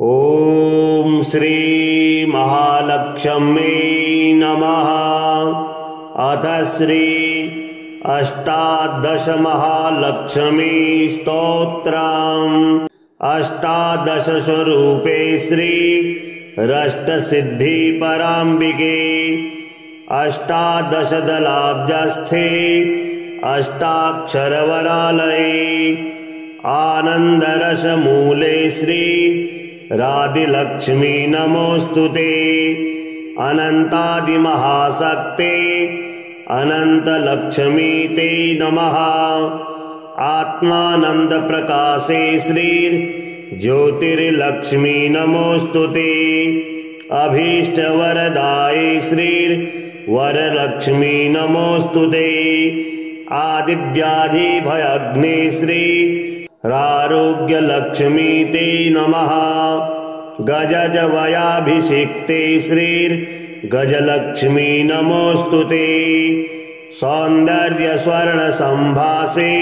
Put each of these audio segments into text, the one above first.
ॐ श्री महालक्ष्म्यै नमः। अथ श्री अष्टादश महालक्ष्मी स्तोत्रम्। अष्टादश स्वरूपे श्री रष्टसिद्धि पराम्बिके अष्टादश दलाब्जस्थे अष्टाक्षरवरालये आनन्दरसमूले श्री राधिलक्ष्मी नमोस्तुते। अनन्तादिमहाशक्ते अनन्तलक्ष्मी ते नमः। आत्मानन्दप्रकाशे श्री ज्योतिर्लक्ष्मी नमोस्तुते। अभीष्टवरदाये श्री वरलक्ष्मी नमोस्तुते। आदिव्याधिभयाग्ने श्री रारोग्यलक्ष्मी ते नमः। गजजवयाभिषिक्ते श्री गजलक्ष्मी नमोस्तुते। सौन्दर्यस्वर्णसम्भासे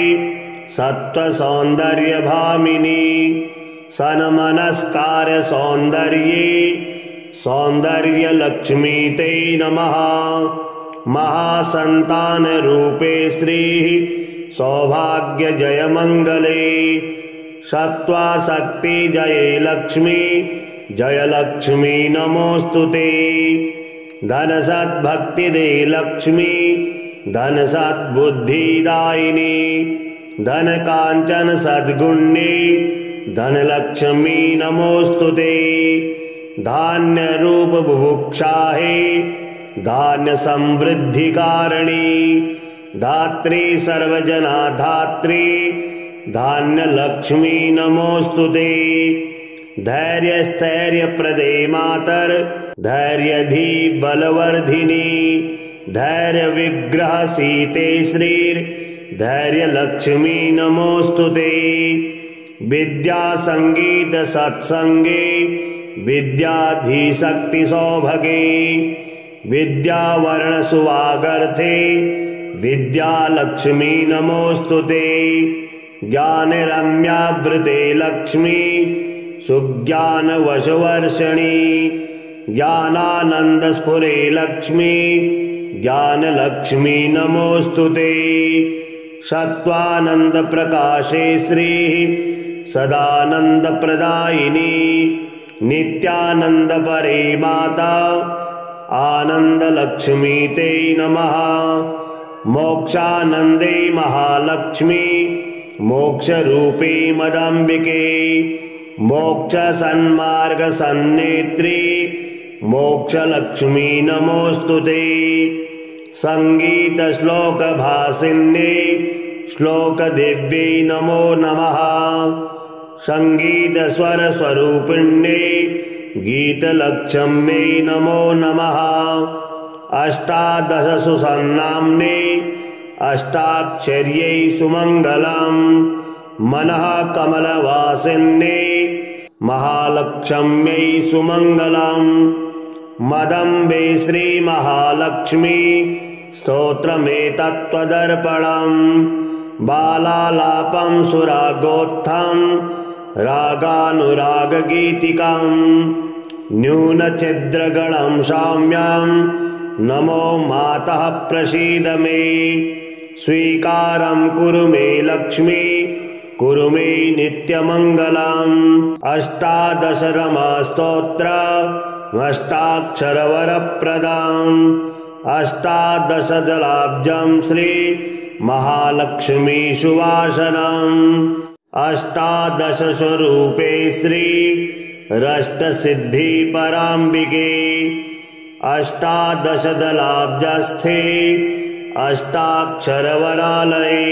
सत्त्वसौन्दर्यभामिनी सन्मनस्कार सौन्दर्ये सौन्दर्यलक्ष्मी ते नमः। महासन्तानरूपे श्री सौभाग्यजयमङ्गले सत्त्वाशक्तिजये लक्ष्मी जयलक्ष्मी नमोस्तुते। धनसद्भक्तिदे लक्ष्मी धनसद्बुद्धिदायिनी धनकाञ्चन सद्गुण्ये धनलक्ष्मी नमोस्तुते। धान्यरूपबुभुक्षाहे धान्यसमृद्धिकारिणी धात्री सर्वजना धात्री धान्यलक्ष्मी नमोस्तुते। धैर्यस्थैर्यप्रदे मातर धैर्यधी बलवर्धिनी धैर्यविग्रहसीते श्री धैर्यलक्ष्मी नमोस्तुते। विद्यासङ्गीतसत्सङ्गे विद्याधीशक्तिसौभगे विद्यावर्णसुवागर्थे विद्यालक्ष्मी नमोस्तुते। ज्ञानरम्यावृते लक्ष्मी सुज्ञानवशवर्षिणी ज्ञानानन्दस्फुरे लक्ष्मी ज्ञानलक्ष्मी नमोस्तुते। सत्त्वानन्दप्रकाशे श्री सदानन्दप्रदायिनी नित्यानन्दपरे माता आनन्दलक्ष्मी ते नमः। मोक्षानन्दे महालक्ष्मी मोक्षरूपे मदाम्बिके मोक्षसन्मार्गसन्नेत्री मोक्षलक्ष्मी नमोस्तुते। सङ्गीतश्लोकभासिन्ये श्लोकदिव्यै नमो नमः। सङ्गीतस्वरस्वरूपिण्ये गीतलक्ष्म्यै नमो नमः। अष्टादशसु सन्नाम्ने अष्टाक्षर्यै सुमङ्गलम् मनः कमलवासिन्ये महालक्ष्म्यै सुमङ्गलम्। मदम्बे श्रीमहालक्ष्मी स्तोत्रमेतत्त्वदर्पणम् बालालापं सुरागोत्थं रागानुरागगीतिकम् न्यूनच्छिद्रगणं साम्यं नमो मातः प्रसीद मे। स्वीकारं कुरु मे लक्ष्मी कुरु मे नित्यमङ्गलम्। अष्टादश रमास्तोत्र अष्टाक्षरवरप्रदम् अष्टादश दलाब्जं श्री महालक्ष्मी सुवासनम्। अष्टादश स्वरूपे श्री रष्टसिद्धि पराम्बिके अष्टादश दलाब्जस्थे अष्टाक्षरवरालये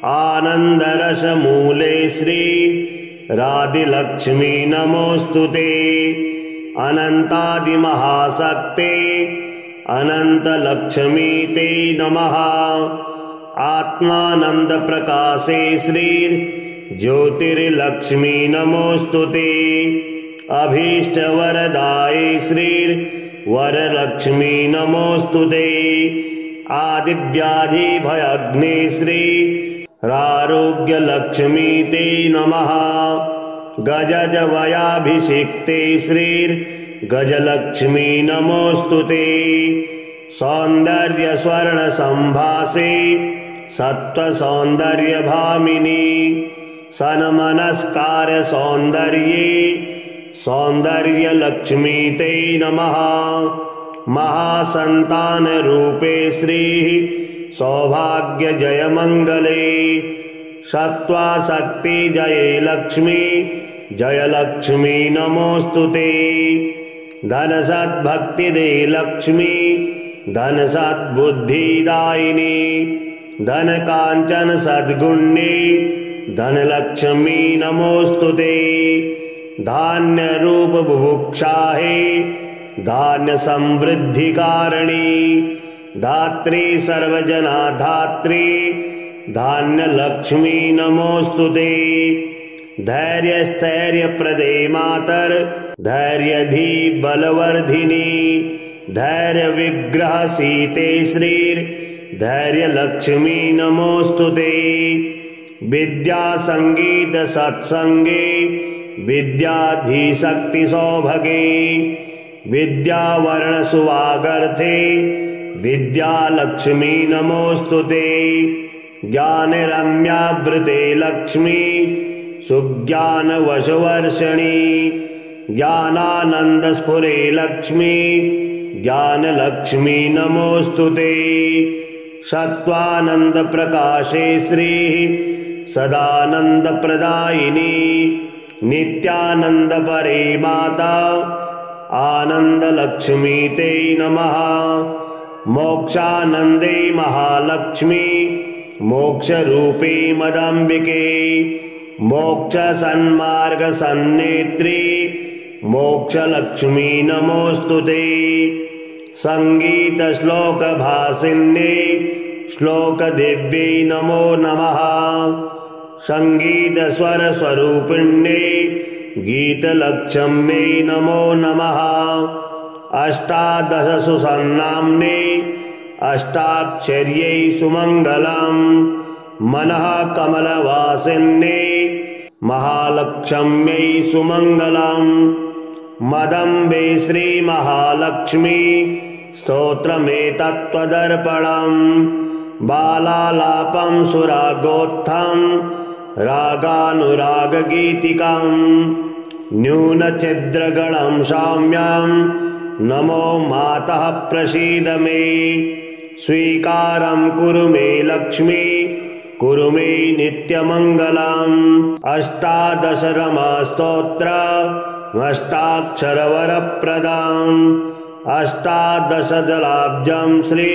आनन्दरसमूले श्री राधिलक्ष्मी नमोस्तुते। अनन्तादिमहाशक्ते अनन्तलक्ष्मी ते नमः। आत्मानन्दप्रकाशे श्री ज्योतिर्लक्ष्मी नमोस्तुते। अभीष्टवरदाये श्री वरलक्ष्मी नमोस्तुते। आदिव्याधिभयाग्ने श्री रारोग्यलक्ष्मी ते नमः। गजजवयाभिषिक्ते श्रीर्गजलक्ष्मी नमोऽस्तुते। सौन्दर्यस्वर्णसम्भासे सत्त्वसौन्दर्यभामिनी सन्मनस्कारसौन्दर्ये सौन्दर्यलक्ष्मी ते नमः। महासन्तानरूपे श्रीः सौभाग्यजयमङ्गले सत्त्वाशक्तिजये लक्ष्मी जयलक्ष्मी नमोऽस्तुते। धनसद्भक्तिदे लक्ष्मी धनसद्बुद्धिदायिनी धनकाञ्चन सद्गुण्ये धनलक्ष्मी नमोऽस्तुते। धान्यरूपबुभुक्षाहे धान्यसमृद्धिकारिणी धात्री सर्वजना धात्री धान्यलक्ष्मी नमोऽस्तुते। धैर्यस्थैर्यप्रदे मातर धैर्यधी बलवर्धिनी धैर्यविग्रहसीते श्रीर्धैर्यलक्ष्मी नमोऽस्तुते। विद्यासङ्गीतसत्सङ्गे विद्याधीशक्तिसौभगे विद्यावर्णसुवागर्थे विद्यालक्ष्मी नमोऽस्तुते। ज्ञानरम्यावृते लक्ष्मी सुज्ञानवशवर्षिणी ज्ञानानन्दस्फुरे लक्ष्मी ज्ञानलक्ष्मी नमोऽस्तुते। सत्त्वानन्दप्रकाशे श्रीः सदानन्दप्रदायिनी नित्यानन्दपरे माता आनन्दलक्ष्मी ते नमः। मोक्षानन्दे महालक्ष्मी मोक्षरूपे मदाम्बिके मोक्षसन्मार्गसन्नेत्री मोक्षलक्ष्मी नमोऽस्तुते। सङ्गीतश्लोकभासिन्ये श्लोकदिव्यै नमो नमः। सङ्गीतस्वरस्वरूपिण्ये गीतलक्ष्म्यै नमो नमः। अष्टादशसुसन्नाम्ने अष्टाक्षर्यै सुमङ्गलम् मनः कमलवासिन्ये महालक्ष्म्यै सुमङ्गलम्। मदम्बे श्रीमहालक्ष्मी स्तोत्रमेतत्त्वदर्पणम् बालालापं सुरागोत्थं रागानुरागगीतिकाम् न्यूनच्छिद्रगणं सौम्यं नमो मातः प्रसीद मे। स्वीकारं कुरु मे लक्ष्मी कुरु मे नित्यमङ्गलम्। अष्टादशरमास्तोत्रमष्टाक्षरवरप्रदाम् अष्टादशदलाब्जं श्री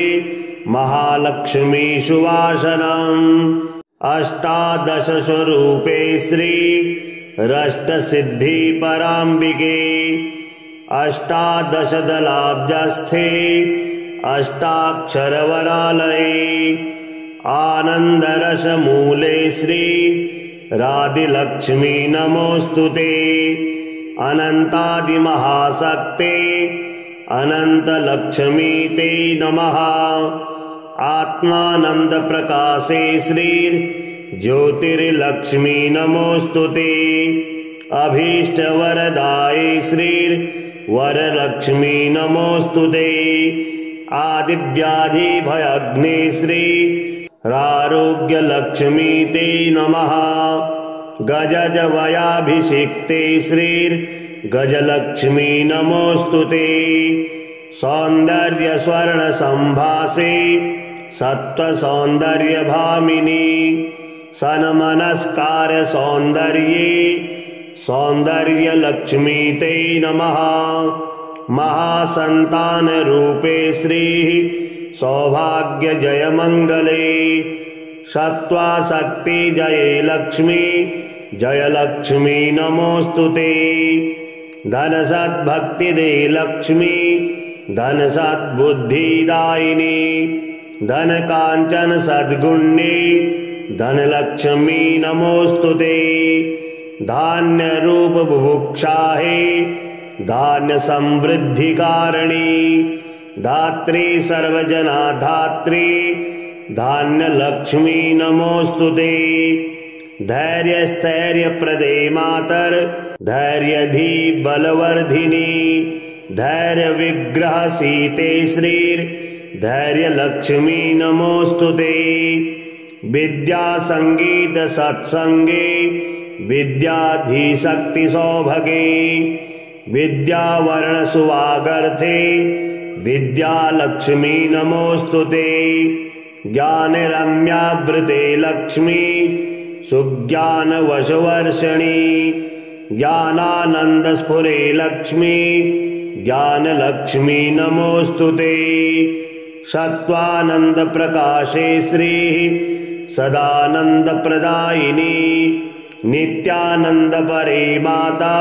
महालक्ष्मी सुवासनम्। अष्टादशस्वरूपे श्री रष्टसिद्धि पराम्बिके अष्टादशदलाब्जस्थे अष्टाक्षरवरालये आनन्दरसमूले श्री राधिलक्ष्मी नमोऽस्तुते। अनन्तादिमहाशक्ते अनन्तलक्ष्मी ते नमः। आत्मानन्दप्रकाशे श्रीर्ज्योतिर्लक्ष्मी नमोऽस्तुते। अभीष्टवरदाये श्रीर्वरलक्ष्मी नमोऽस्तुते। आदिव्याधिभयग्ने श्रीरारोग्यलक्ष्मी ते नमः। गजजवयाभिषिक्ते श्रीर्गजलक्ष्मी नमोऽस्तुते। सौन्दर्यस्वर्णसम्भासे सत्त्वसौन्दर्यभामिनी सन्मनस्कारसौन्दर्ये सौन्दर्यलक्ष्मी ते नमः। महासन्तानरूपे श्रीः सौभाग्यजयमङ्गले सत्त्वाशक्तिजये लक्ष्मी जयलक्ष्मी नमोऽस्तुते। धनसद्भक्तिदे लक्ष्मी धनसद्बुद्धिदायिनी धनकाञ्चन सद्गुण्ये धनलक्ष्मी नमोऽस्तुते। धान्यरूपबुभुक्षाहे धान्यसमृद्धिकारिणी धात्री सर्वजना धात्री धान्यलक्ष्मी नमोऽस्तुते। धैर्यस्थैर्यप्रदे मातर धैर्यधी बलवर्धिनी धैर्यविग्रहसीते श्रीर् धैर्यलक्ष्मी नमोऽस्तुते। विद्यासङ्गीतसत्सङ्गे विद्याधीशक्तिसौभगे विद्यावर्णसुवागर्थे विद्यालक्ष्मी नमोऽस्तुते। ज्ञानरम्यावृते लक्ष्मी सुज्ञानवशवर्षिणी ज्ञानानन्दस्फुरे लक्ष्मी ज्ञानलक्ष्मी नमोऽस्तुते। सत्त्वानन्दप्रकाशे श्रीः सदानन्दप्रदायिनी नित्यानन्दपरे माता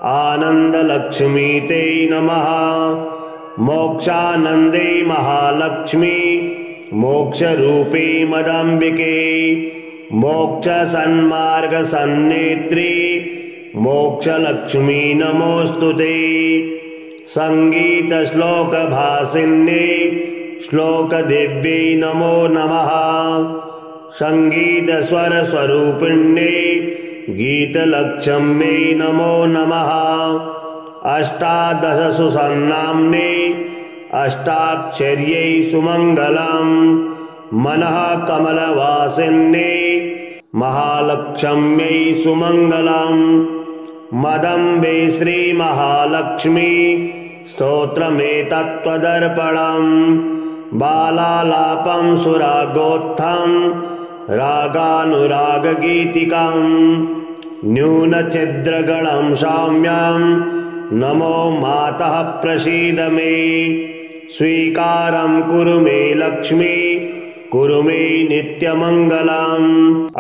आनन्दलक्ष्मी ते नमः। मोक्षानन्दे महालक्ष्मी मोक्षरूपे मदम्बिके मोक्षसन्मार्गसन्नेत्री मोक्षलक्ष्मी नमोऽस्तुते। सङ्गीतश्लोकभासिन्ये श्लोकदिव्यै नमो नमः। सङ्गीतस्वरस्वरूपिण्ये गीतलक्ष्म्यै नमो नमः। अष्टादशसुसन्नाम्ने अष्टाक्षर्यै सुमङ्गलम् मनः कमलवासिन्ये महालक्ष्म्यै सुमङ्गलम्। मदम्बे श्रीमहालक्ष्मी स्तोत्रमेतत्त्वदर्पणम् बालालापं सुरागोत्थं रागानुरागगीतिकम् न्यूनच्छिद्रगणं शाम्यं नमो मातः प्रसीद मे। स्वीकारं कुरु मे लक्ष्मी कुरु मे नित्यमङ्गलम्।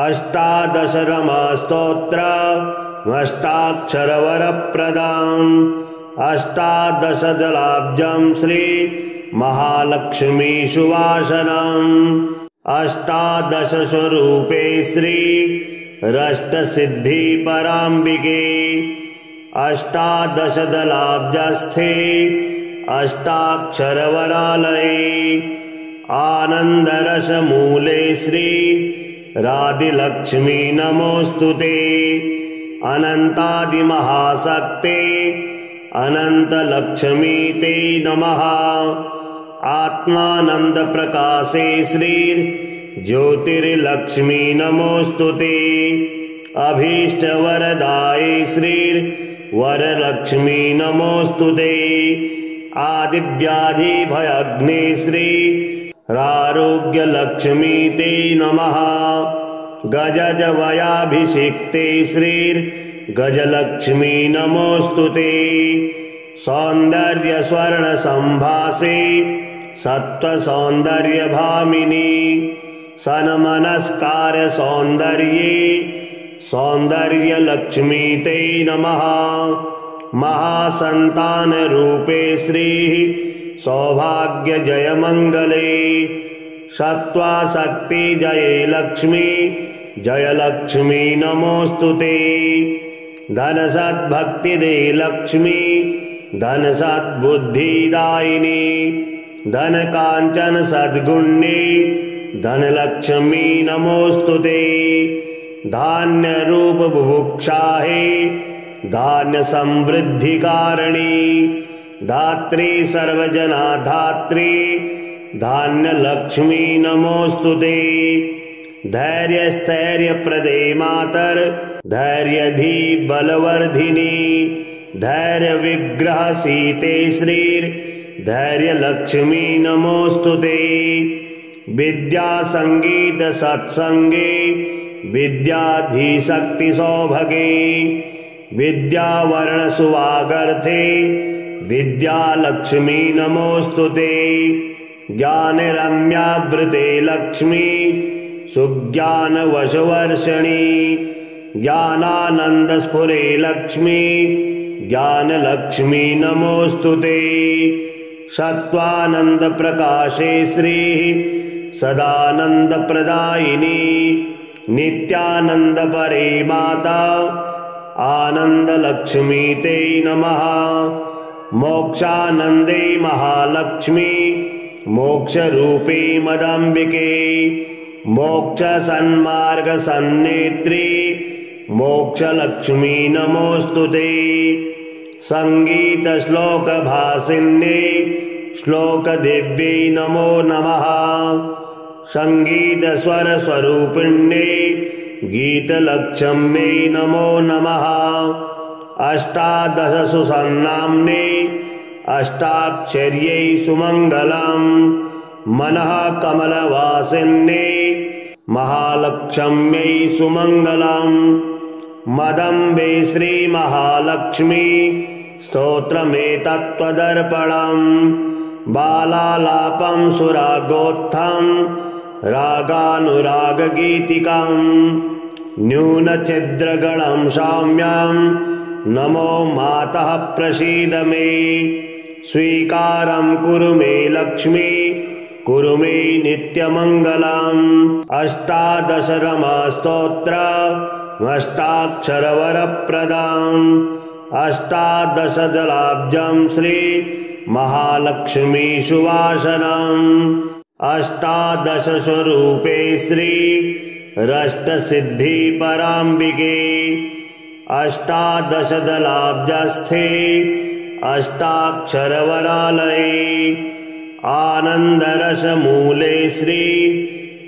अष्टादशरमास्तोत्रमष्टाक्षरवरप्रदाम् अष्टादशदलाब्जं श्री महालक्ष्मी सुवासनम्। अष्टादशस्वरूपे श्री रष्टसिद्धि पराम्बिके अष्टादशदलाब्जस्थे अष्टाक्षरवरालये आनन्दरसमूले श्री राधिलक्ष्मी नमोऽस्तुते। अनन्तादिमहाशक्ते अनन्तलक्ष्मी ते नमः। आत्मानन्दप्रकाशे श्रीर्ज्योतिर्लक्ष्मी नमोऽस्तुते। अभीष्टवरदाये श्रीर्वरलक्ष्मी नमोऽस्तुते। आदिव्याधिभयग्ने श्रीरारोग्यलक्ष्मी ते नमः। गजजवयाभिषिक्ते श्रीर्गजलक्ष्मी नमोऽस्तुते। सौन्दर्यस्वर्णसम्भासे सत्त्वसौन्दर्यभामिनी सन्मनस्कारसौन्दर्ये सौन्दर्यलक्ष्मी ते नमः। महासन्तानरूपे श्रीः सौभाग्यजयमङ्गले सत्त्वाशक्तिजये लक्ष्मी जयलक्ष्मी नमोऽस्तुते। धनसद्भक्तिदे लक्ष्मी धनसद्बुद्धिदायिनी धनकाञ्चन सद्गुण्ये धनलक्ष्मी नमोऽस्तुते। धान्यरूपबुभुक्षाहे धान्यसमृद्धिकारिणी धात्री सर्वजना धात्री धान्यलक्ष्मी नमोऽस्तुते। धैर्यस्थैर्यप्रदे मातर धैर्यधी बलवर्धिनी धैर्यविग्रहसीते श्रीर् धैर्यलक्ष्मी नमोऽस्तुते। विद्यासङ्गीतसत्सङ्गे विद्याधीशक्तिसौभगे विद्यावर्णसुवागर्थे विद्यालक्ष्मी नमोऽस्तुते। ज्ञानरम्यावृते लक्ष्मी सुज्ञानवशवर्षिणी ज्ञानानन्दस्फुरे लक्ष्मी ज्ञानलक्ष्मी नमोऽस्तुते। सत्त्वानन्दप्रकाशे श्रीः सदानन्दप्रदायिनी नित्यानन्दपरे माता आनन्दलक्ष्मी ते नमः। मोक्षानन्दे महालक्ष्मी मोक्षरूपे मदम्बिके मोक्षसन्मार्गसन्नेत्री मोक्षलक्ष्मी नमोऽस्तुते। संगीतश्लोकभासिन्ये श्लोकदिव्यै नमो नमः। संगीतस्वरस्वरूपिण्ये गीतलक्ष्म्यै नमो नमः। अष्टादशसुसन्नाम्ने अष्टाक्षर्यै सुमङ्गलम् मनः कमलवासिन्ये महालक्ष्म्यै सुमङ्गलम्। मदम्बे श्रीमहालक्ष्मी स्तोत्रमेतत्त्वदर्पणम्। बालालापं सुरागोत्थं रागानुरागगीतिकम्। न्यूनच्छिद्रगणं शाम्यं नमो मातः प्रसीद मे। स्वीकारं कुरु मे लक्ष्मी कुरु मे नित्यमङ्गलम्। अष्टादशरमास्तोत्रमष्टाक्षरवरप्रदाम्। अष्टादशदलाब्जं श्री महालक्ष्मी सुवासनम्। अष्टादशस्वरूपे श्री रष्टसिद्धि पराम्बिके। अष्टादशदलाब्जस्थे अष्टाक्षरवरालये। आनन्दरसमूले श्री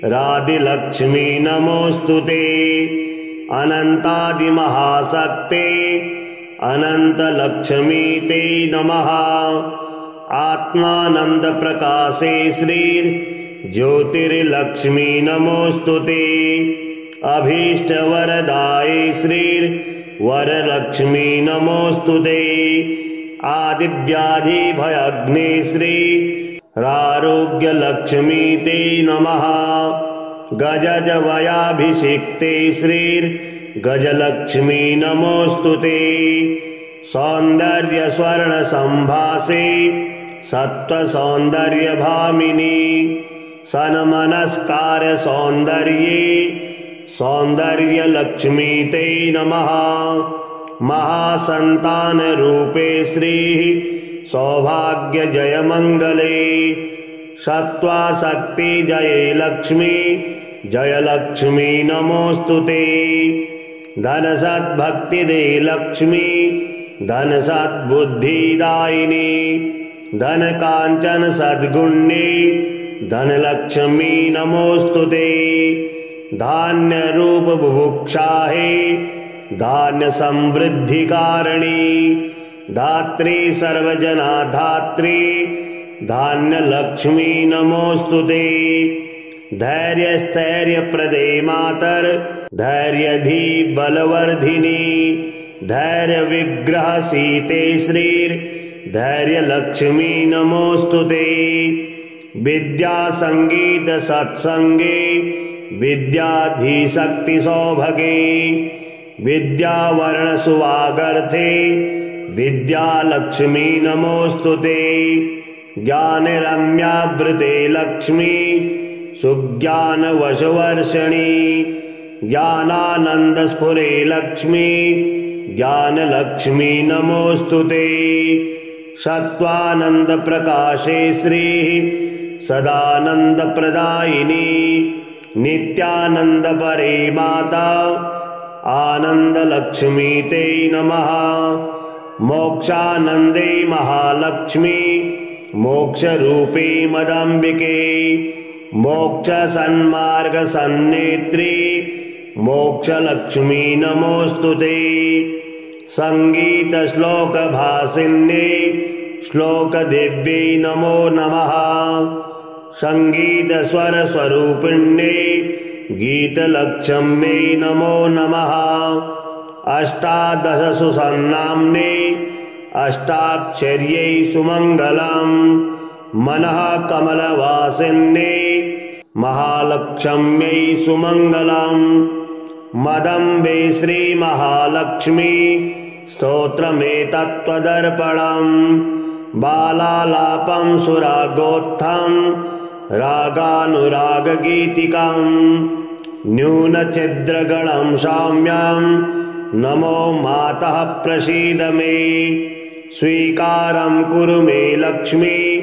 राधिलक्ष्मी नमोऽस्तुते। अनन्तादिमहाशक्ते अनन्तलक्ष्मी ते नमः। आत्मानन्दप्रकाशे श्री ज्योतिर्लक्ष्मी नमोऽस्तुते। अभीष्टवरदाये श्री वरलक्ष्मी नमोऽस्तुते। आदिव्याधिभयग्ने श्री रारोग्यलक्ष्मी ते नमः। गजजवयाभिषिक्ते श्री गजलक्ष्मी नमोऽस्तुते। सौन्दर्यस्वर्णसम्भासे सत्त्वसौन्दर्यभामिनी। सन्मनस्कारसौन्दर्ये सौन्दर्यलक्ष्मी ते नमः। महासन्तानरूपे श्री सौभाग्यजयमङ्गले। सत्त्वाशक्तिजये लक्ष्मी जयलक्ष्मी नमोऽस्तुते। धनसद्भक्तिदे लक्ष्मी धनसद्बुद्धिदायिनी। धनकाञ्चन सद्गुण्ये धनलक्ष्मी नमोऽस्तुते। धान्यरूपबुभुक्षाहे धान्यसमृद्धिकारिणी। धात्री सर्वजनाधात्री धान्यलक्ष्मी नमोऽस्तुते। धैर्यस्थैर्यप्रदे मातर धैर्यधी बलवर्धिनी। धैर्यविग्रहसीते श्री धैर्यलक्ष्मी नमोऽस्तुते। विद्यासङ्गीतसत्सङ्गे विद्याधीशक्तिसौभगे। विद्यावर्णसुवागर्थे विद्यालक्ष्मी नमोऽस्तुते। ज्ञानरम्यावृते लक्ष्मी सुज्ञानवशवर्षिणी। ज्ञानानन्दस्फुरे लक्ष्मी ज्ञानलक्ष्मी नमोऽस्तुते। सत्त्वानन्दप्रकाशे श्री सदानन्दप्रदायिनी। नित्यानन्दपरे माता आनन्दलक्ष्मी ते नमः। मोक्षानन्दे महालक्ष्मी मोक्षरूपे मदम्बिके। मोक्षसन्मार्गसन्नेत्री मोक्षलक्ष्मी नमोऽस्तुते। संगीतश्लोकभासिन्ये श्लोकदिव्यै नमो नमः। संगीतस्वरस्वरूपिण्ये गीतलक्ष्म्यै नमो नमः। अष्टादशसुसन्नाम्ने अष्टाक्षर्यै सुमङ्गलम् मनः कमलवासिन्ये महालक्ष्म्यै सुमङ्गलम्। मदम्बे श्रीमहालक्ष्मी स्तोत्रमेतत्त्वदर्पणम्। बालालापं सुरागोत्थं रागानुरागगीतिकम्। न्यूनच्छिद्रगणं शाम्यं नमो मातः प्रसीद मे। स्वीकारं कुरु मे लक्ष्मी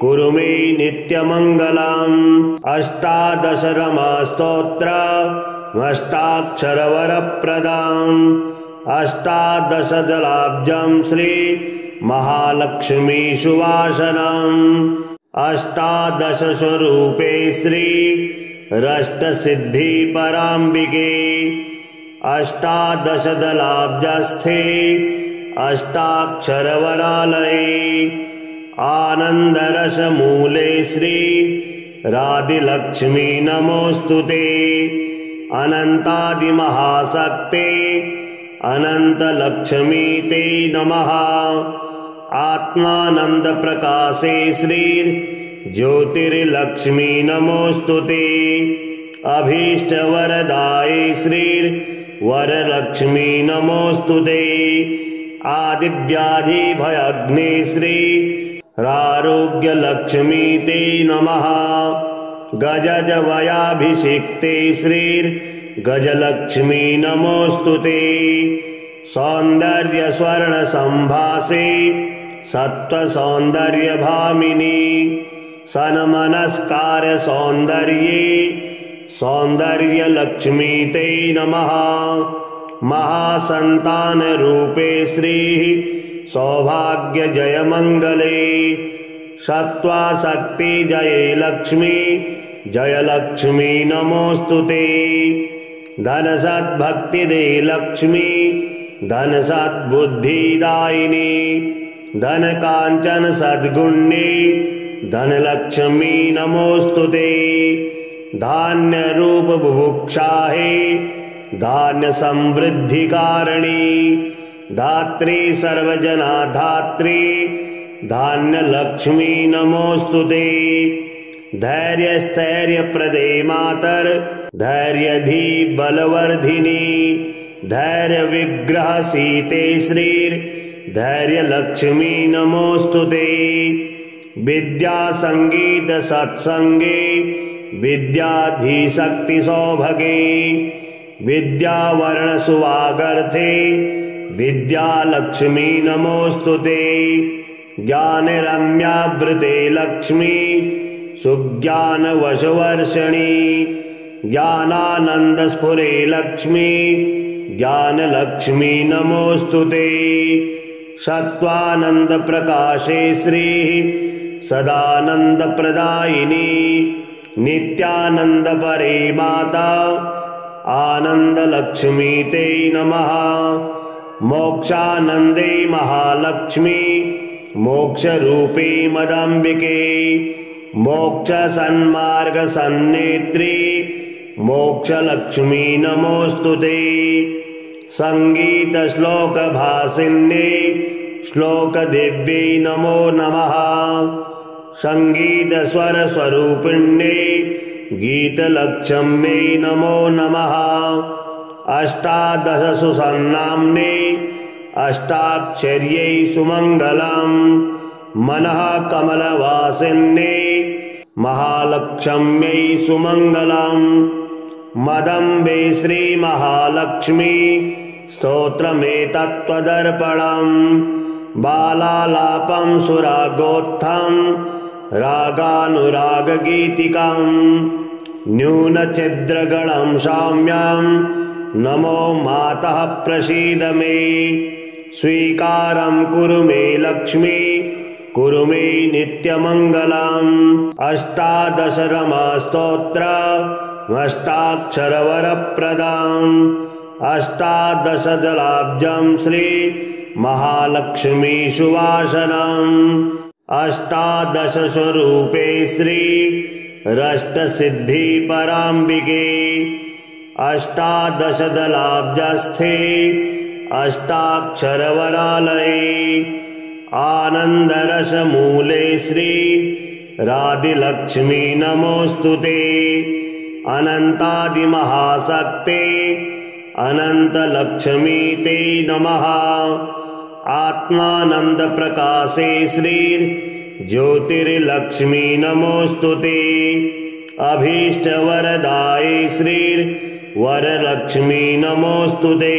कुरु मे नित्यमङ्गलम्। अष्टादश रमास्तोत्रमष्टाक्षरवरप्रदाम् अष्टादश जलाब्जं श्री महालक्ष्मी सुवासनम्। अष्टादश स्वरूपे श्री रष्टसिद्धि पराम्बिके अष्टादश दलाब्जस्थे अष्टाक्षरवरालये आनन्दरसमूले श्री राधिलक्ष्मी नमोऽस्तुते। अनन्तादिमहाशक्ते अनन्तलक्ष्मी ते नमः। आत्मानन्दप्रकाशे श्री ज्योतिर्लक्ष्मी नमोऽस्तुते। अभीष्टवरदाये श्री वरलक्ष्मी नमोऽस्तुते। आदिव्याधिभयग्ने श्री रारोग्यलक्ष्मी ते नमः। गजजवयाभिषिक्ते श्री गजलक्ष्मी नमोऽस्तुते। सौन्दर्यस्वर्णसम्भासे सत्त्वसौन्दर्यभामिनी सन्मनस्कारसौन्दर्ये सौन्दर्यलक्ष्मी ते नमः। महासन्तानरूपे श्री सौभाग्यजयमङ्गले सत्त्वाशक्तिजये लक्ष्मी जयलक्ष्मी नमोऽस्तुते। धनसद्भक्तिदे लक्ष्मी धनसद्बुद्धिदायिनी धनकाञ्चन सद्गुण्ये धनलक्ष्मी नमोऽस्तुते। धान्यरूपबुभुक्षाहे धान्यसमृद्धिकारिणी धात्री सर्वजनाधात्री धान्यलक्ष्मी नमोऽस्तुते। धैर्यस्थैर्यप्रदे मातर धैर्यधी बलवर्धिनी धैर्यविग्रहसीते श्री धैर्यलक्ष्मी नमोऽस्तुते। विद्यासङ्गीतसत्सङ्गे विद्याधीशक्तिसौभगे विद्यावर्णसुवागर्थे विद्यालक्ष्मी नमोऽस्तुते। ज्ञानरम्यावृते लक्ष्मी सुज्ञानवशवर्षिणी ज्ञानानन्दस्फुरे लक्ष्मी ज्ञानलक्ष्मी नमोऽस्तुते। सत्त्वानन्दप्रकाशे श्री सदानन्दप्रदायिनी नित्यानन्दपरे माता आनन्दलक्ष्मी ते नमः। मोक्षानन्दे महालक्ष्मी मोक्षरूपे मदाम्बिके मोक्षसन्मार्गसन्नेत्री मोक्षलक्ष्मी नमोऽस्तुते। सङ्गीतश्लोकभासिन्ये श्लोकदिव्ये नमो नमः। सङ्गीतस्वरस्वरूपिण्ये गीतलक्ष्म्यै नमो नमः। अष्टादश सुसन्नाम्ने अष्टाक्षर्यै सुमङ्गलम् मनः कमलवासिन्ये महालक्ष्म्यै सुमङ्गलम्। मदम्बे श्रीमहालक्ष्मी स्तोत्रमेतत्त्वदर्पणम् बालालापं सुरागोत्थं रागानुरागगीतिकम् न्यूनच्छिद्रगणं सौम्यं नमो मातः प्रसीद मे। स्वीकारं कुरु मे लक्ष्मी कुरु मे नित्यमङ्गलम्। अष्टादश रमास्तोत्रमष्टाक्षरवरप्रदाम् अष्टादश जलाब्जं श्री महालक्ष्मी सुवासनम्। अष्टादश स्वरूपे श्री रष्टसिद्धि पराम्बिके अष्टादश दलाब्जस्थे अष्टाक्षरवरालये आनन्दरसमूले श्री राधिलक्ष्मी नमोऽस्तुते। अनन्तादिमहाशक्ते अनन्तलक्ष्मी ते नमः। आत्मानन्दप्रकाशे श्री ज्योतिर्लक्ष्मी नमोऽस्तुते। अभीष्टवरदाये श्री वरलक्ष्मी नमोऽस्तुते।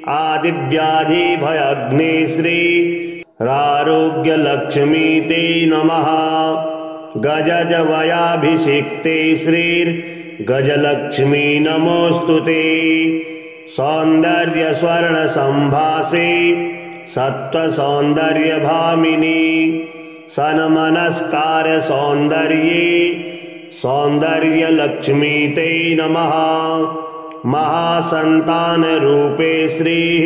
आदिव्याधिभयग्ने श्री रारोग्यलक्ष्मी ते नमः। गजजवयाभिषिक्ते श्रीर्गजलक्ष्मी नमोऽस्तु ते। सौन्दर्यस्वर्णसम्भासे सत्त्वसौन्दर्यभामिनी सन्मनस्कारसौन्दर्ये सौन्दर्यलक्ष्मी ते नमः। महासन्तानरूपे श्रीः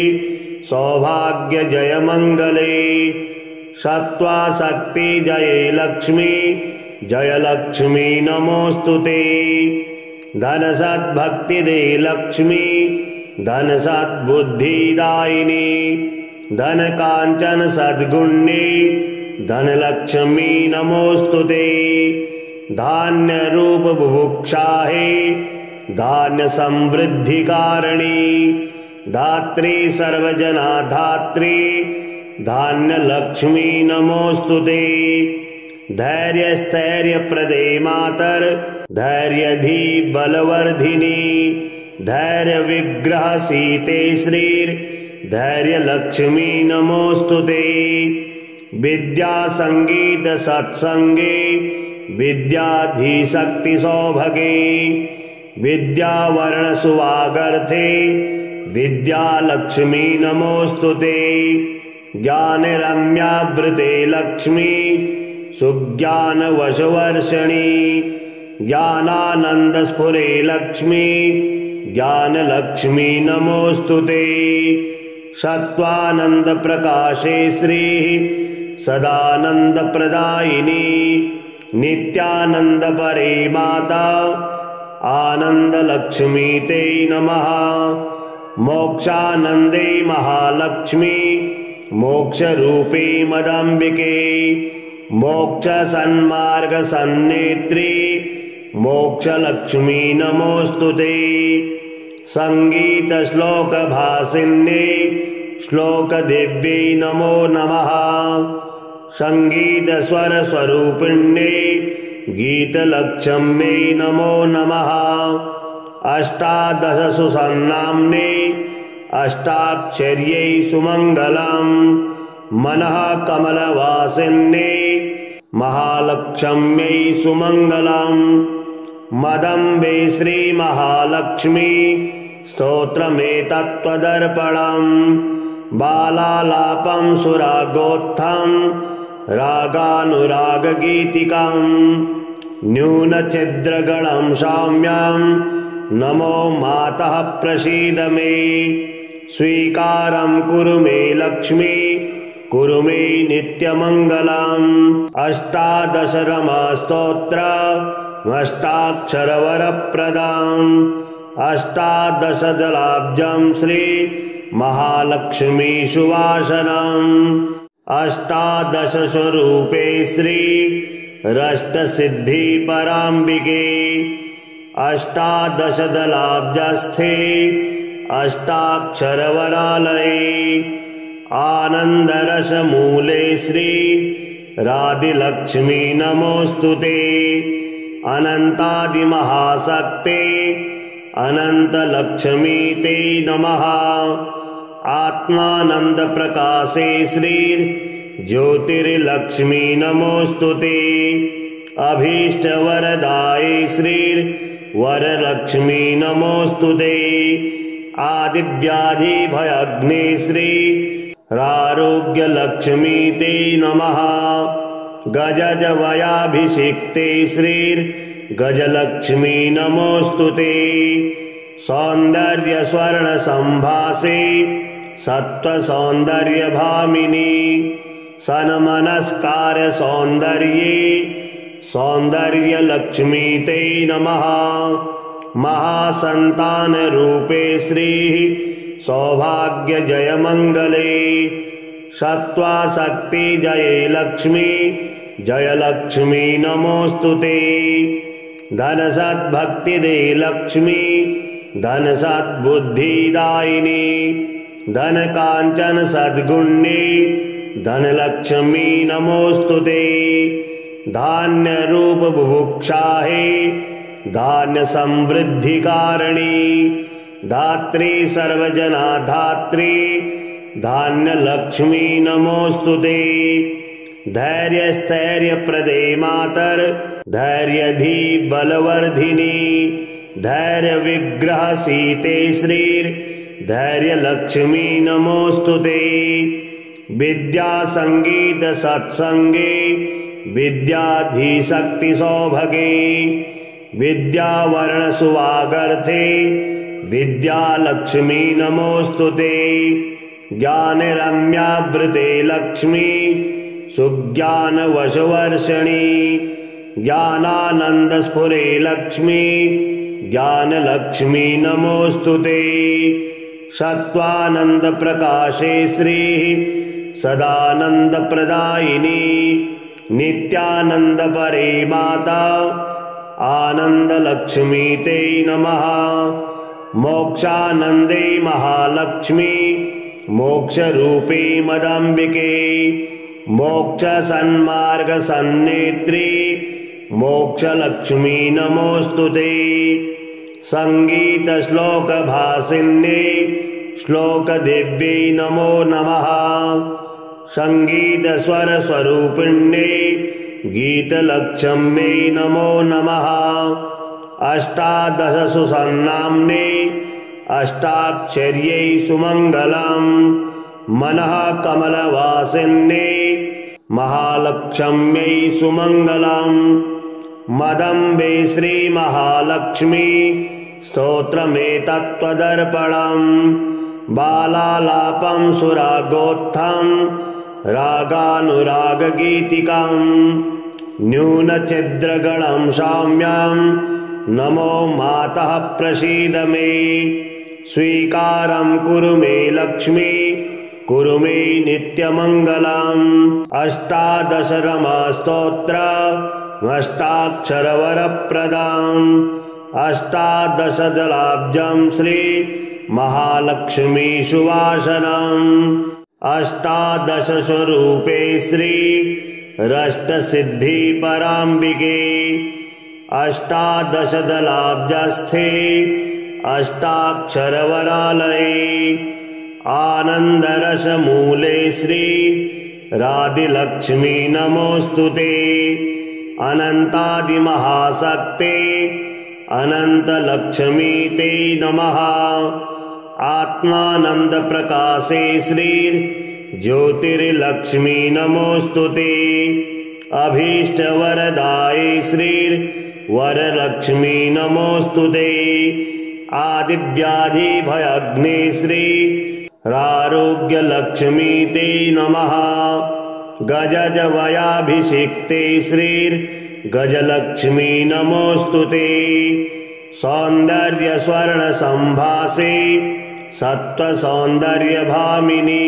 सौभाग्यजयमङ्गले सत्त्वासक्तिजये लक्ष्मी जयलक्ष्मी नमोऽस्तु ते। धनसद्भक्तिदे लक्ष्मी धनसद्बुद्धिदायिनी धनकाञ्चन सद्गुण्ये धनलक्ष्मी नमोऽस्तु ते। धान्यरूप बुभुक्षाहे धान्यसमृद्धिकारिणी धात्री सर्वजना धात्री धान्यलक्ष्मी नमोऽस्तु ते। धैर्यस्थैर्यप्रदे मातर धैर्यधी बलवर्धिनी धैर्यविग्रहसीते श्रीर्धैर्यलक्ष्मी नमोऽस्तु ते। विद्यासङ्गीतसत्सङ्गे विद्याधीशक्तिसौभगे विद्यावर्णसुवागर्थे विद्यालक्ष्मी नमोऽस्तु ते। ज्ञानरम्यावृते लक्ष्मी सुज्ञानवशवर्षिणी ज्ञानानन्दस्फुरे लक्ष्मी ज्ञानलक्ष्मी नमोऽस्तु ते। सत्त्वानन्दप्रकाशे श्रीः सदानन्दप्रदायिनी नित्यानन्दपरे माता आनन्दलक्ष्मी ते नमः। मोक्षानन्दे महालक्ष्मी मोक्षरूपे मदम्बिके मोक्षसन्मार्गसन्नेत्री मोक्षलक्ष्मी नमोऽस्तु ते। सङ्गीतश्लोकभासिन्ये श्लोकदिव्यै नमो नमः। सङ्गीतस्वरस्वरूपिण्ये गीतलक्ष्म्यै नमो नमः। अष्टादशसुसन्नाम्ने अष्टाक्षर्यै सुमङ्गलम् मनः कमलवासिन्ये महालक्ष्म्यै सुमङ्गलम्। मदम्बे श्रीमहालक्ष्मी स्तोत्रमेतत्त्वदर्पणम् बालालापं सुरागोत्थं रागानुरागगीतिकाम् न्यूनच्छिद्रगणं शाम्यां नमो मातः प्रसीद मे। स्वीकारं कुरु मे लक्ष्मी कुरु मे नित्यमङ्गलम्। अष्टादशरमास्तोत्रमष्टाक्षरवरप्रदाम् अष्टादशदलाब्जं श्री महालक्ष्मी सुवासनम्। अष्टादशस्वरूपे श्री रष्टसिद्धि पराम्बिके अष्टादशदलाब्जस्थे अष्टाक्षरवरालये आनन्दरसमूले श्री राधिलक्ष्मी नमोऽस्तु ते। अनन्तादिमहाशक्ते अनन्तलक्ष्मी ते नमः। आत्मानन्दप्रकाशे श्रीर्ज्योतिर्लक्ष्मी नमोऽस्तु ते। अभीष्टवरदाये श्रीर्वरलक्ष्मी नमोऽस्तु ते। आदिव्याधिभयग्ने श्रीरारोग्यलक्ष्मी ते नमः। गजजवयाभिषिक्ते श्रीर्गजलक्ष्मी नमोऽस्तु ते। सौन्दर्यस्वर्णसम्भासे सत्त्वसौन्दर्यभामिनी सन्मनस्कारसौन्दर्ये सौन्दर्यलक्ष्मी ते नमः। महासन्तानरूपे श्रीः सौभाग्यजयमङ्गले सत्त्वासक्तिजये लक्ष्मी जयलक्ष्मी नमोऽस्तु ते। धनसद्भक्तिदे लक्ष्मी धनसद्बुद्धिदायिनी धनकाञ्चन सद्गुण्ये धनलक्ष्मी नमोऽस्तु ते। धान्यरूप बुभुक्षाहे धान्यसमृद्धिकारिणी धात्री सर्वजना धात्री धान्यलक्ष्मी नमोऽस्तुते। धैर्यस्थैर्यप्रदे मातर धैर्यधी बलवर्धिनी धैर्यविग्रहसीते श्रीर्धैर्यलक्ष्मी नमोऽस्तुते। विद्यासङ्गीतसत्सङ्गे विद्याधीशक्तिसौभगे विद्यावर्णसुवागर्थे विद्यालक्ष्मी नमोऽस्तुते। ज्ञानरम्यावृते लक्ष्मी सुज्ञानवशवर्षिणी ज्ञानानन्दस्फुरे लक्ष्मी ज्ञानलक्ष्मी नमोऽस्तुते। सत्त्वानन्दप्रकाशे श्रीः सदानन्दप्रदायिनी नित्यानन्दपरे माता आनन्दलक्ष्मी ते नमः। मोक्षानन्दे महालक्ष्मी मोक्षरूपे मदाम्बिके मोक्षसन्मार्गसन्नेत्री मोक्षलक्ष्मी नमोऽस्तुते। सङ्गीतश्लोकभासिन्ये श्लोकदिव्ये नमो नमः। सङ्गीतस्वरस्वरूपिण्ये गीतलक्ष्म्यै नमो नमः। अष्टादशसुसन्नाम्ने अष्टाक्षर्यै सुमङ्गलम् मनः कमलवासिन्ये महालक्ष्म्यै सुमङ्गलम्। मदम्बे श्रीमहालक्ष्मी स्तोत्रमेतत्त्वदर्पणम् बालालापं सुरागोत्थं रागानुरागगीतिकाम् न्यूनच्छिद्रगणं शाम्यां नमो मातः प्रसीद मे। स्वीकारं कुरु मे लक्ष्मी कुरु मे नित्यमङ्गलम्। अष्टादशरमास्तोत्रमष्टाक्षरवरप्रदाम् अष्टादशदलाब्जं श्री महालक्ष्मी सुवासनम्। अष्टादशस्वरूपे श्री रष्टसिद्धि पराम्बिके अष्टादशदलाब्जस्थे अष्टाक्षरवरालये आनन्दरसमूले श्री राधिलक्ष्मी नमोऽस्तुते। अनन्तादिमहाशक्ते अनन्तलक्ष्मी ते नमः। आत्मानन्दप्रकाशे श्रीर्ज्योतिर्लक्ष्मी नमोऽस्तुते। अभीष्टवरदाये श्रीर्वरलक्ष्मी नमोऽस्तुते। आदिव्याधिभयग्ने श्रीरारोग्यलक्ष्मी ते नमः। गजजवयाभिषिक्ते श्रीर्गजलक्ष्मी नमोऽस्तुते। सौन्दर्यस्वर्णसम्भासे सत्त्वसौन्दर्यभामिनी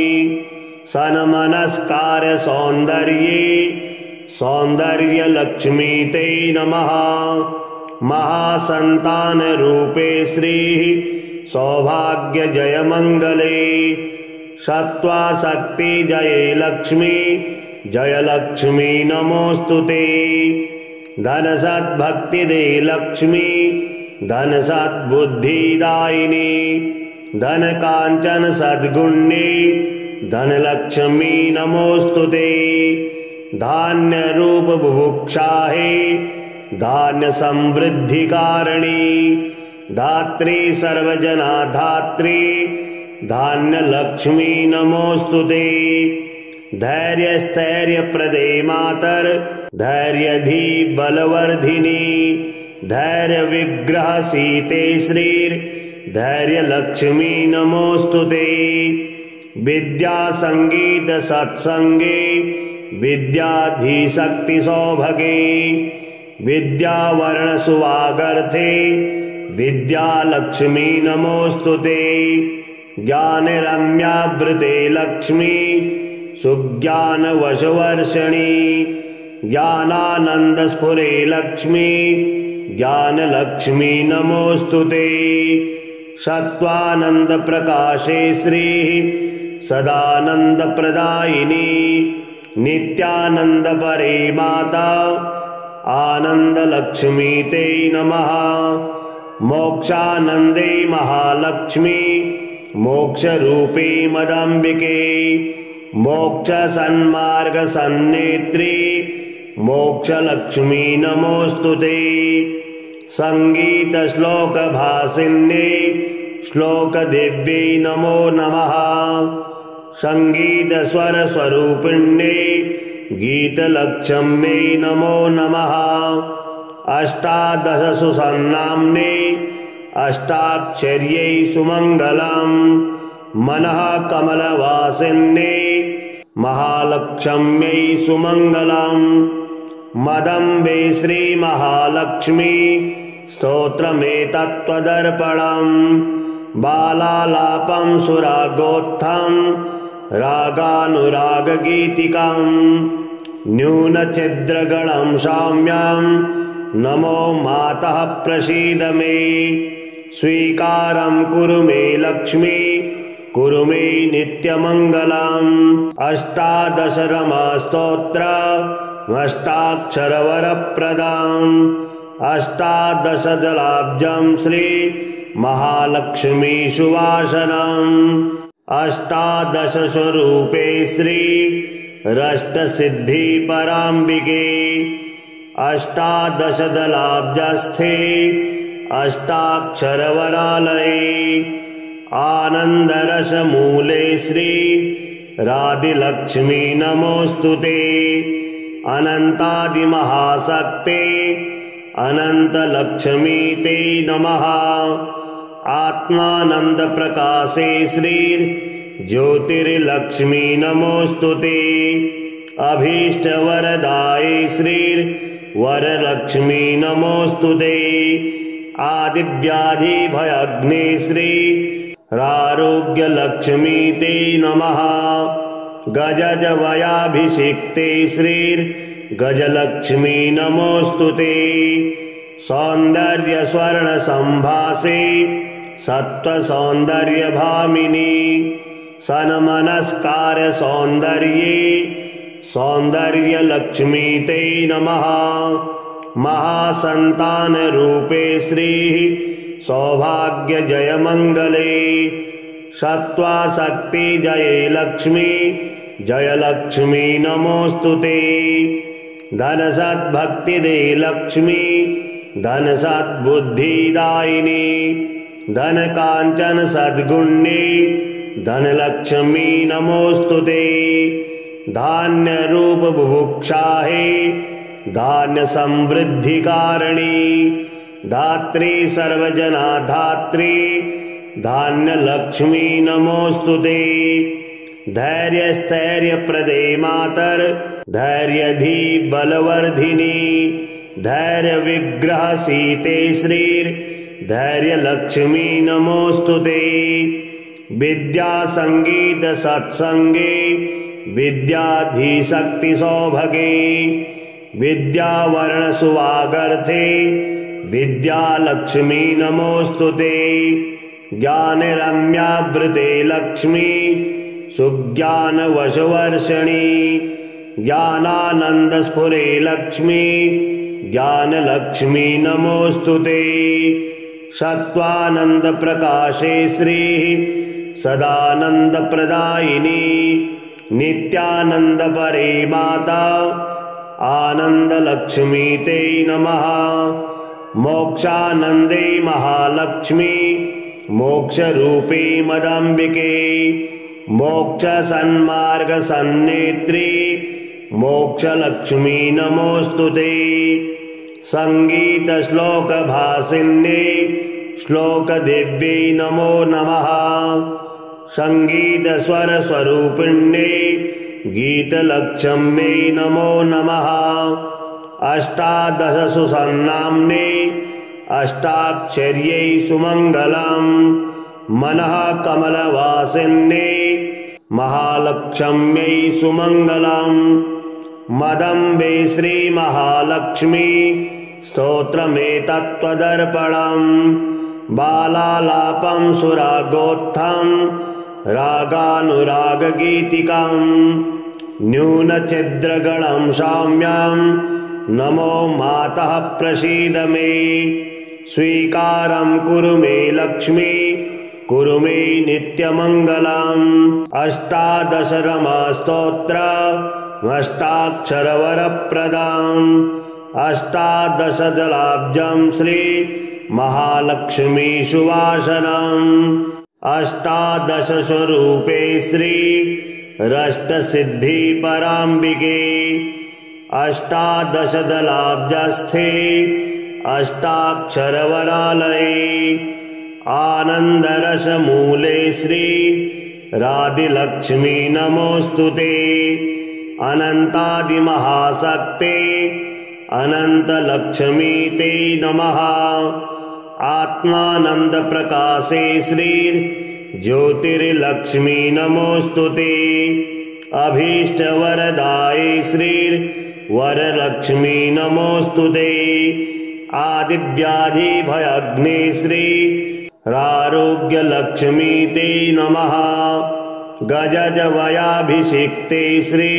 सन्मनस्कारसौन्दर्ये सौन्दर्यलक्ष्मी ते नमः। महासन्तानरूपे श्रीः सौभाग्यजयमङ्गले सत्त्वाशक्तिजये लक्ष्मी जयलक्ष्मी नमोऽस्तुते। धनसद्भक्तिदे लक्ष्मी धनसद्बुद्धिदायिनी धनकाञ्चन सद्गुण्ये धनलक्ष्मी नमोऽस्तुते। धान्यरूपबुभुक्षाहे धान्यसमृद्धिकारिणी धात्री सर्वजनाधात्री धान्यलक्ष्मी नमोऽस्तुते। धैर्यस्थैर्यप्रदे मातर धैर्यधी बलवर्धिनी धैर्यविग्रहसीते श्रीर्धैर्यलक्ष्मी नमोऽस्तुते। विद्यासङ्गीतसत्सङ्गे विद्याधीशक्तिसौभगे विद्यावर्णसुवागर्थे विद्यालक्ष्मी नमोऽस्तुते। ज्ञानरम्यावृते लक्ष्मी सुज्ञानवशवर्षिणी ज्ञानानन्दस्फुरे लक्ष्मी ज्ञानलक्ष्मी नमोऽस्तुते। सत्त्वानन्दप्रकाशे श्रीः सदानन्दप्रदायिनी नित्यानन्दपरे माता आनन्दलक्ष्मी ते नमः। मोक्षानन्दे महालक्ष्मी मोक्षरूपे मदम्बिके मोक्षसन्मार्गसन्नेत्री मोक्षलक्ष्मी नमोऽस्तु ते संगीतश्लोकभासिन्ये श्लोकदिव्यै नमो नमः संगीतस्वरस्वरूपिण्ये गीतलक्ष्म्यै नमो नमः अष्टादशसु सन्नाम्ने अष्टाक्षर्यै सुमङ्गलम् मनः कमलवासिन्ये महालक्ष्म्यै सुमङ्गलम् मदम्बे श्रीमहालक्ष्मी स्तोत्रमेतत्त्वदर्पणम् बालालापं सुरागोत्थं रागानुरागगीतिकम् न्यूनच्छिद्रगणं शाम्यं नमो मातः प्रसीद मे स्वीकारं कुरु मे लक्ष्मी कुरु मे नित्यमङ्गलम् अष्टादशरमास्तोत्रमष्टाक्षरवरप्रदाम् अष्टादशदलाब्जं श्री महालक्ष्मी सुवासनम् अष्टादशस्वरूपे श्री रष्टसिद्धि पराम्बिके अष्टादशदलाब्जस्थे अष्टाक्षरवरालये आनन्दरसमूले श्री राधिलक्ष्मी नमोऽस्तु ते अनन्तादिमहाशक्ते अनन्तलक्ष्मी ते नमः आत्मानन्दप्रकाशे श्री ज्योतिर्लक्ष्मी नमोऽस्तु ते अभीष्टवरदाये श्री वरलक्ष्मी नमोऽस्तु ते आदिव्याधिभयग्ने श्री रारोग्यलक्ष्मी ते नमः गजजवयाभिषिक्ते श्री गजलक्ष्मी नमोऽस्तु ते सौन्दर्यस्वर्णसम्भासे सत्त्वसौन्दर्यभामिनी सन्मनस्कारसौन्दर्ये सौन्दर्यलक्ष्मी ते नमः महासन्तानरूपे श्री सौभाग्यजयमङ्गले सत्त्वाशक्तिजये लक्ष्मी जयलक्ष्मी नमोऽस्तु ते धनसद्भक्तिदे लक्ष्मी धनसद्बुद्धिदायिनी धनकाञ्चन सद्गुण्ये धनलक्ष्मी नमोऽस्तु ते धान्यरूपबुभुक्षाहे धान्यसमृद्धिकारिणी धात्री सर्वजनाधात्री धान्यलक्ष्मी नमोऽस्तु ते धैर्यस्थैर्यप्रदे मातर धैर्यधी बलवर्धिनी धैर्यविग्रहसीते श्री धैर्यलक्ष्मी नमोऽस्तु ते विद्यासङ्गीतसत्सङ्गे विद्याधीशक्तिसौभगे विद्यावर्णसुवागर्थे विद्यालक्ष्मी नमोऽस्तु ते ज्ञानरम्यावृते लक्ष्मी सुज्ञानवशवर्षिणी ज्ञानानन्दस्फुरे लक्ष्मी ज्ञानलक्ष्मी नमोऽस्तु ते सत्त्वानन्दप्रकाशे श्री सदानन्दप्रदायिनी नित्यानन्दपरे माता आनन्दलक्ष्मी ते नमः मोक्षानन्दे महालक्ष्मी मोक्षरूपे मदम्बिके मोक्षसन्मार्गसन्नेत्री मोक्षलक्ष्मी नमोऽस्तु ते संगीतश्लोकभासिन्ये श्लोकदिव्यै नमो नमः संगीतस्वरस्वरूपिण्ये गीतलक्ष्म्यै नमो नमः अष्टादशसु सन्नाम्ने अष्टाक्षर्यै सुमङ्गलम् मनः कमलवासिन्ये महालक्ष्म्यै सुमङ्गलम् मदम्बे श्रीमहालक्ष्मी स्तोत्रमेतत्त्वदर्पणम् बालालापं सुरागोत्थं रागानुरागगीतिकम् न्यूनच्छिद्रगणं शाम्यं नमो मातः प्रसीद मे स्वीकारं कुरु मे लक्ष्मी कुरु मे नित्यमङ्गलम्। अष्टादश रमास्तोत्रमष्टाक्षरवरप्रदाम्। अष्टादश जलाब्जम् श्री महालक्ष्मी सुवासनम्। अष्टादश स्वरूपे श्री रष्टसिद्धि पराम्बिके। अष्टादश दलाब्जस्थे अष्टाक्षरवरालये। आनन्दरसमूले श्री राधिलक्ष्मी नमोऽस्तुते। अनन्तादिमहाशक्ते अनन्तलक्ष्मी ते नमः। आत्मानन्दप्रकाशे श्री ज्योतिर्लक्ष्मी नमोऽस्तुते। अभीष्टवरदाये श्री वरलक्ष्मी नमोऽस्तुते। आदिव्याधिभयग्ने श्री रारोग्यलक्ष्मी ते नमः। गजजवयाभिषिक्ते श्री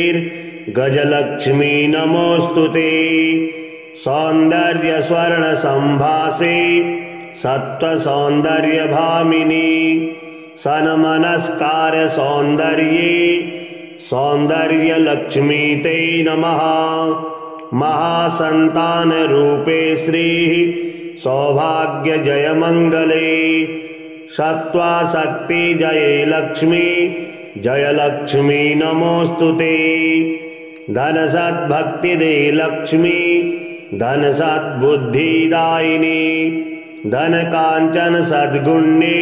गजलक्ष्मी नमोऽस्तुते। सौन्दर्यस्वर्णसम्भासे सत्त्वसौन्दर्यभामिनी। सन्मनस्कार सौन्दर्ये सौन्दर्यलक्ष्मी ते नमः। महासन्तानरूपे श्री सौभाग्यजयमङ्गले। सत्त्वाशक्तिजये लक्ष्मी जयलक्ष्मी नमोऽस्तुते। धनसद्भक्तिदे लक्ष्मी धनसद्बुद्धिदायिनी। धनकाञ्चन सद्गुण्ये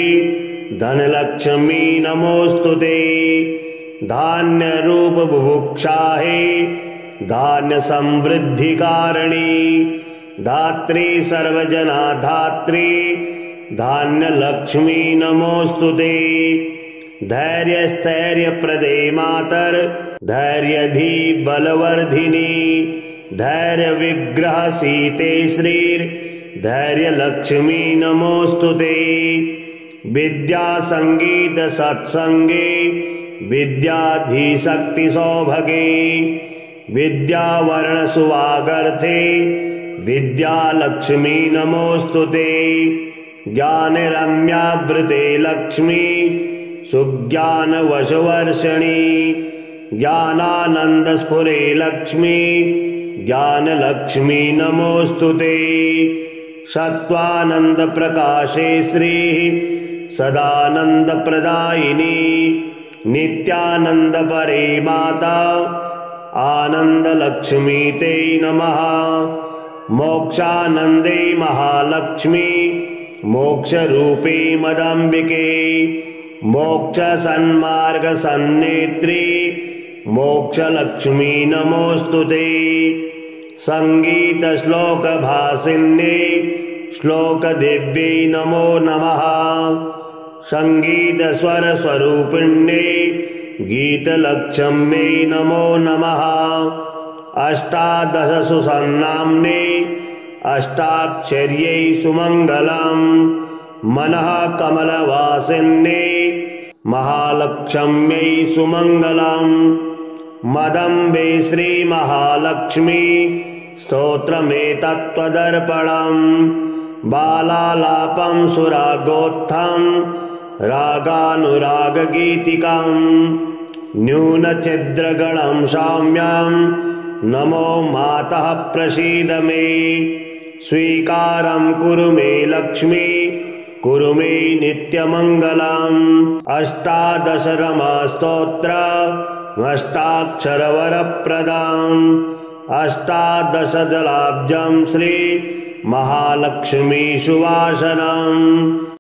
धनलक्ष्मी नमोऽस्तुते। धान्यरूप बुभुक्षाहे धान्यसमृद्धिकारिणी। धात्री सर्वजना धात्री धान्यलक्ष्मी नमोऽस्तुते। धैर्यस्थैर्यप्रदे मातर धैर्यधी बलवर्धिनी। धैर्यविग्रहसीते श्री धैर्यलक्ष्मी नमोऽस्तुते। विद्यासङ्गीतसत्सङ्गे विद्याधीशक्तिसौभगे। विद्यावर्णसुवागर्थे विद्यालक्ष्मी नमोऽस्तुते। ज्ञानरम्यावृते लक्ष्मी सुज्ञानवशवर्षिणी। ज्ञानानन्दस्फुरे लक्ष्मी ज्ञानलक्ष्मी नमोऽस्तुते। सत्त्वानन्दप्रकाशे श्री सदानन्दप्रदायिनी। नित्यानन्दपरे माता आनन्दलक्ष्मी ते नमः। मोक्षानन्दे महालक्ष्मी मोक्षरूपे मदम्बिके। मोक्षसन्मार्गसन्नेत्री मोक्षलक्ष्मी नमोऽस्तुते। सङ्गीतश्लोकभासिन्ये श्लोकदिव्यै नमो नमः। सङ्गीतस्वरस्वरूपिण्ये गीतलक्ष्म्यै नमो नमः। अष्टादश सुसन्नाम्ने अष्टाक्षर्यै सुमङ्गलम्। मनः कमलवासिन्ये महालक्ष्म्यै सुमङ्गलम्। मदम्बे श्रीमहालक्ष्मी स्तोत्रमेतत्त्वदर्पणम्। बालालापं सुरागोत्थं रागानुरागगीतिकम्। न्यूनच्छिद्रगणं सौम्यं नमो मातः प्रसीद मे। स्वीकारं कुरु मे लक्ष्मी कुरु मे नित्यमङ्गलम्। अष्टादश रमास्तोत्रमष्टाक्षरवरप्रदाम्। अष्टादश जलाब्जं श्री महालक्ष्मी सुवासनम्।